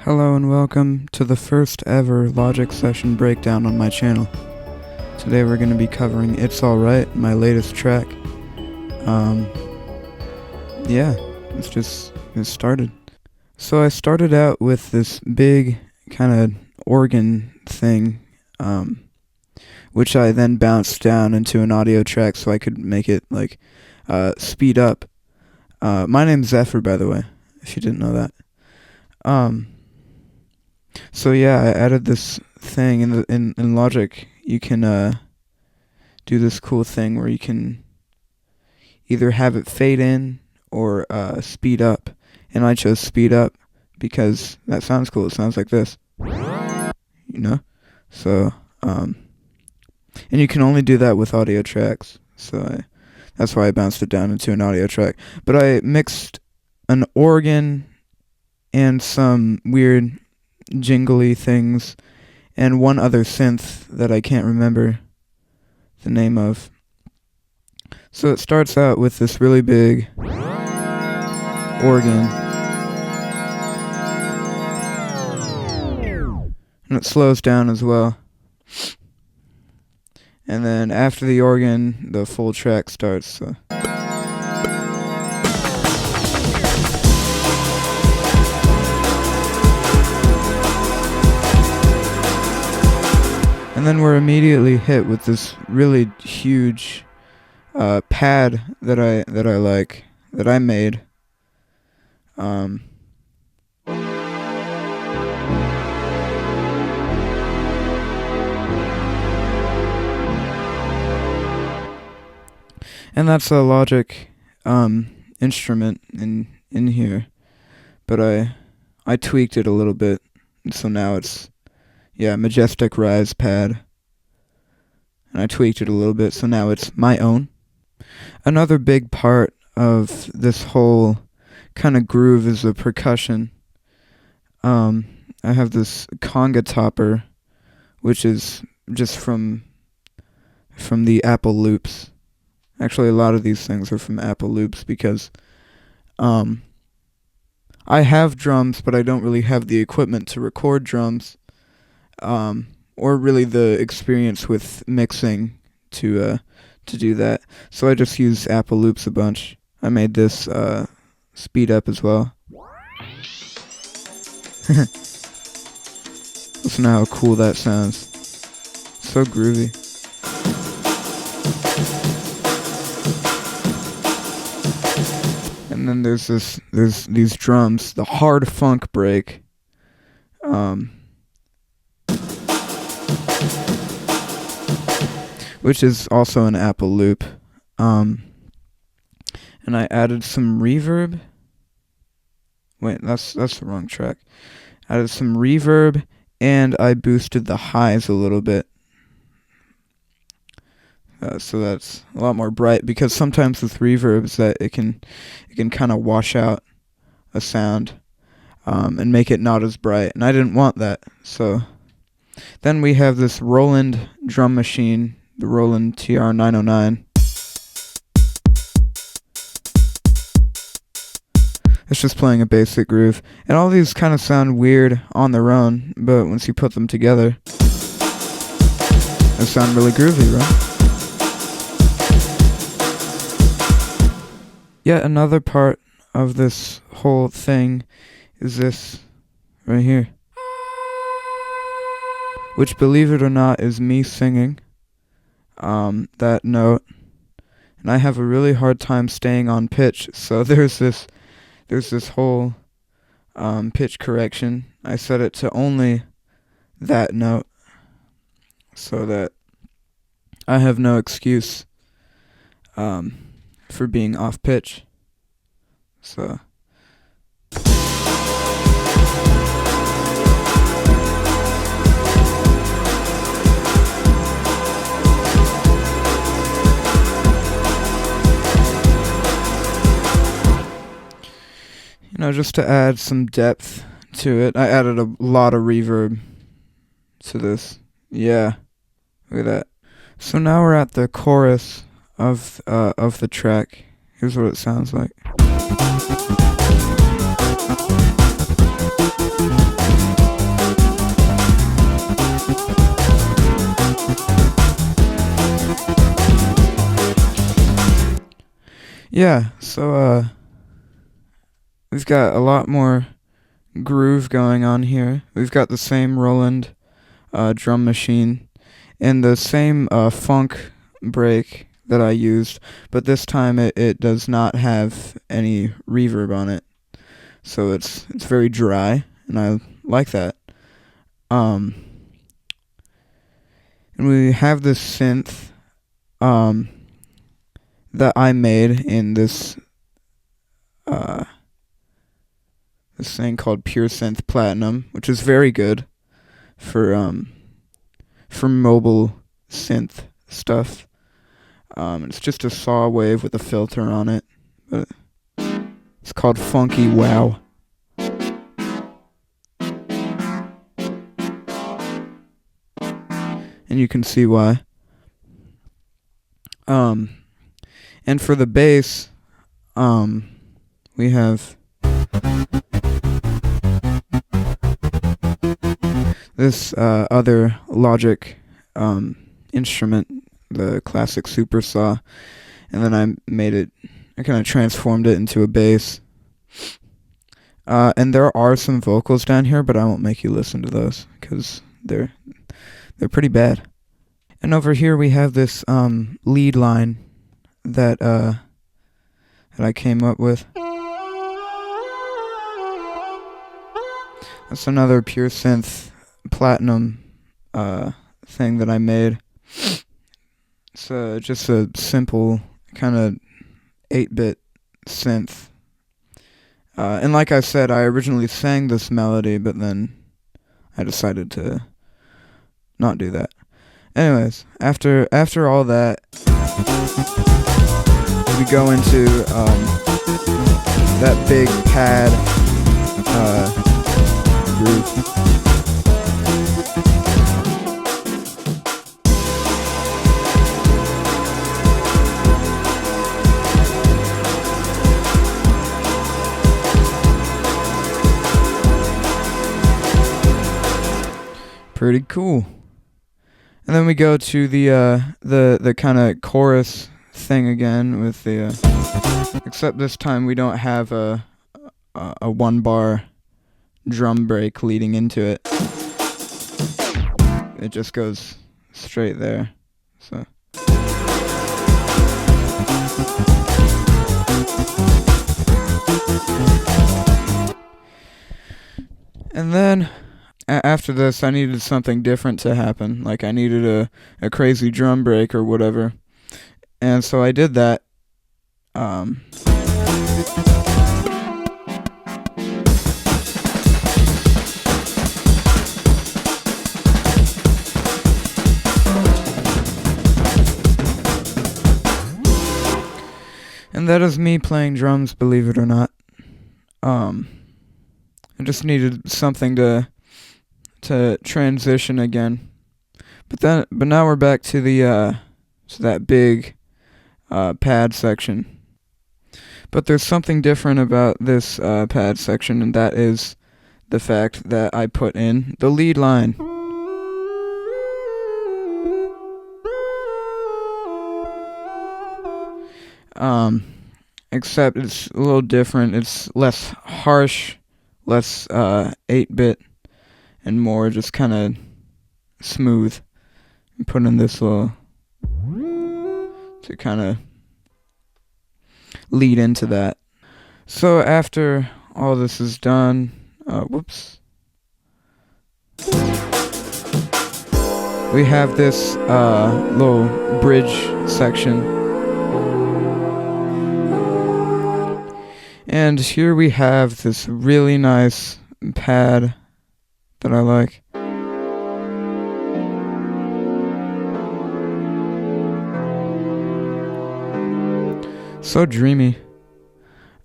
Hello and welcome to the first ever Logic session breakdown on my channel. Today we're going to be covering It's Alright, my latest track. Let's just get started. So I started out with this big kind of organ thing, which I then bounced down into an audio track so I could make it speed up. My name's Zephyr, by the way, if you didn't know that. So yeah, I added this thing in Logic. You can do this cool thing where you can either have it fade in or speed up, and I chose speed up because that sounds cool. It sounds like this, So and you can only do that with audio tracks. So that's why I bounced it down into an audio track. But I mixed an organ and some weird jingly things and one other synth that I can't remember the name of. So it starts out with this really big organ, and it slows down as well. And then after the organ, the full track starts. So. And then we're immediately hit with this really huge pad that I made. And that's a Logic instrument in here, but I tweaked it a little bit, and so now it's Majestic Rise pad. And I tweaked it a little bit, so now it's my own. Another big part of this whole kind of groove is the percussion. I have this conga topper, which is just from the Apple Loops. Actually, a lot of these things are from Apple Loops because I have drums, but I don't really have the equipment to record drums. Or really the experience with mixing to do that. So I just use Apple Loops a bunch. I made this speed up as well. Listen to how cool that sounds. So groovy. And then there's these drums, the hard funk break. Which is also an Apple loop. And I added some reverb. Wait, that's the wrong track. Added some reverb, and I boosted the highs a little bit. So that's a lot more bright, because sometimes with reverbs that it can kind of wash out a sound and make it not as bright, and I didn't want that. So then we have this Roland drum machine, the Roland TR-909. It's just playing a basic groove. And all these kind of sound weird on their own, but once you put them together, they sound really groovy, right? Yet another part of this whole thing is this right here, which, believe it or not, is me singing that note, and I have a really hard time staying on pitch, so there's this whole pitch correction. I set it to only that note so that I have no excuse for being off pitch. So just to add some depth to it, I added a lot of reverb to this. Yeah, look at that. So now we're at the chorus of the track. Here's what it sounds like. Yeah, so we've got a lot more groove going on here. We've got the same Roland drum machine and the same funk break that I used, but this time it does not have any reverb on it. So it's very dry, and I like that. Um, and we have this synth um, that I made in uh, this thing called Pure Synth Platinum, which is very good for mobile synth stuff. It's just a saw wave with a filter on it, but it's called Funky Wow. And you can see why. And for the bass, we have this other Logic instrument, the classic super saw, and then I kind of transformed it into a bass. And there are some vocals down here, but I won't make you listen to those because they're pretty bad. And over here we have this lead line that I came up with. That's another Pure Synth Platinum thing that I made. It's just a simple kind of 8-bit synth. And like I said, I originally sang this melody, but then I decided to not do that. Anyways, after all that, we go into that big pad groove. Pretty cool. And then we go to the kind of chorus thing again with the except this time we don't have a 1-bar drum break leading into it. It just goes straight there. So and then after this, I needed something different to happen. Like I needed a crazy drum break or whatever. And so I did that. And that is me playing drums, believe it or not. I just needed something to transition again, but now we're back to that big pad section. But there's something different about this pad section, and that is the fact that I put in the lead line. Except it's a little different. It's less harsh, less 8-bit. And more just kind of smooth. And put in this little to kind of lead into that. So after all this is done, whoops. We have this little bridge section. And here we have this really nice pad that I like. So dreamy.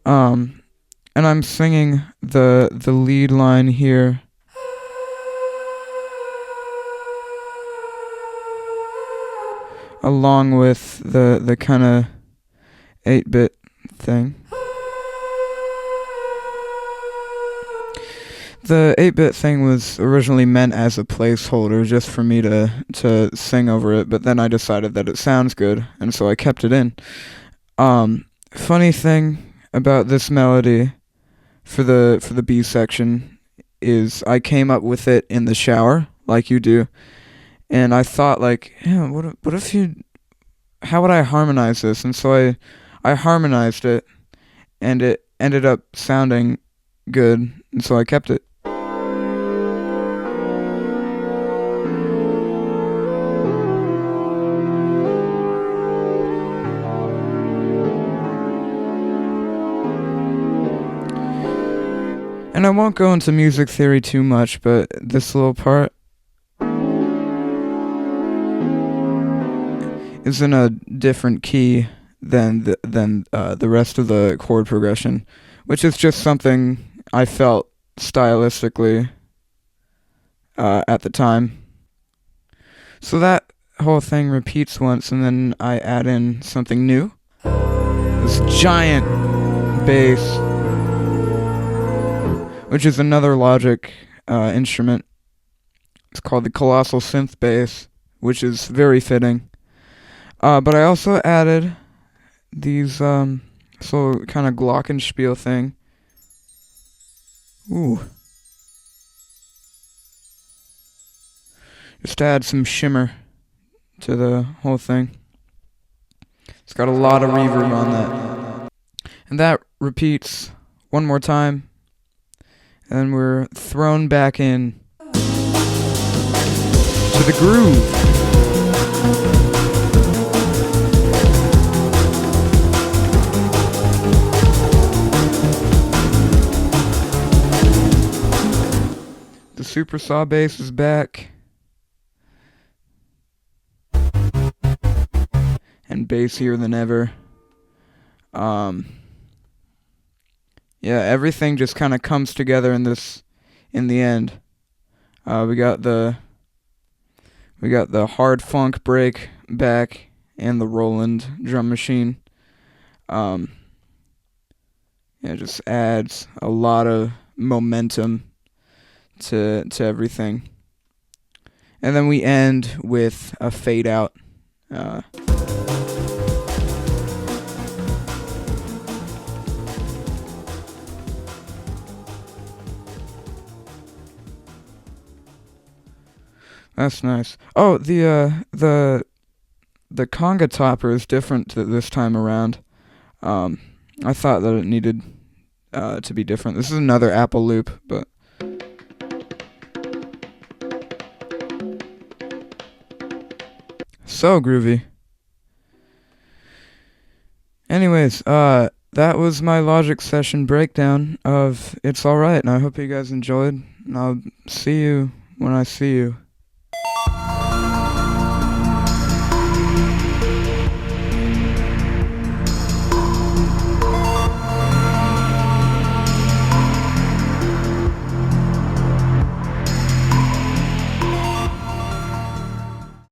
And I'm singing the lead line here. Along with the kind of 8-bit thing. The 8-bit thing was originally meant as a placeholder just for me to sing over it, but then I decided that it sounds good, and so I kept it in. funny thing about this melody for the B section is I came up with it in the shower like you do, and I thought like, yeah, what if you how would I harmonize this? And so I harmonized it, and it ended up sounding good, and so I kept it. And I won't go into music theory too much, but this little part is in a different key than the rest of the chord progression, which is just something I felt stylistically at the time. So that whole thing repeats once, and then I add in something new. This giant bass, which is another Logic instrument. It's called the Colossal Synth Bass, which is very fitting. But I also added these so kind of glockenspiel thing. Ooh. Just to add some shimmer to the whole thing. It's got a lot of reverb on that. And that repeats one more time. And then we're thrown back in to the groove. The super saw bass is back. And bassier than ever. Yeah, everything just kind of comes together in the end. We got the hard funk break back and the Roland drum machine. Yeah, it just adds a lot of momentum to everything. And then we end with a fade out. That's nice. Oh, the conga topper is different this time around. I thought that it needed to be different. This is another Apple loop, but so groovy. Anyways, that was my Logic session breakdown of It's Alright, and I hope you guys enjoyed, and I'll see you when I see you.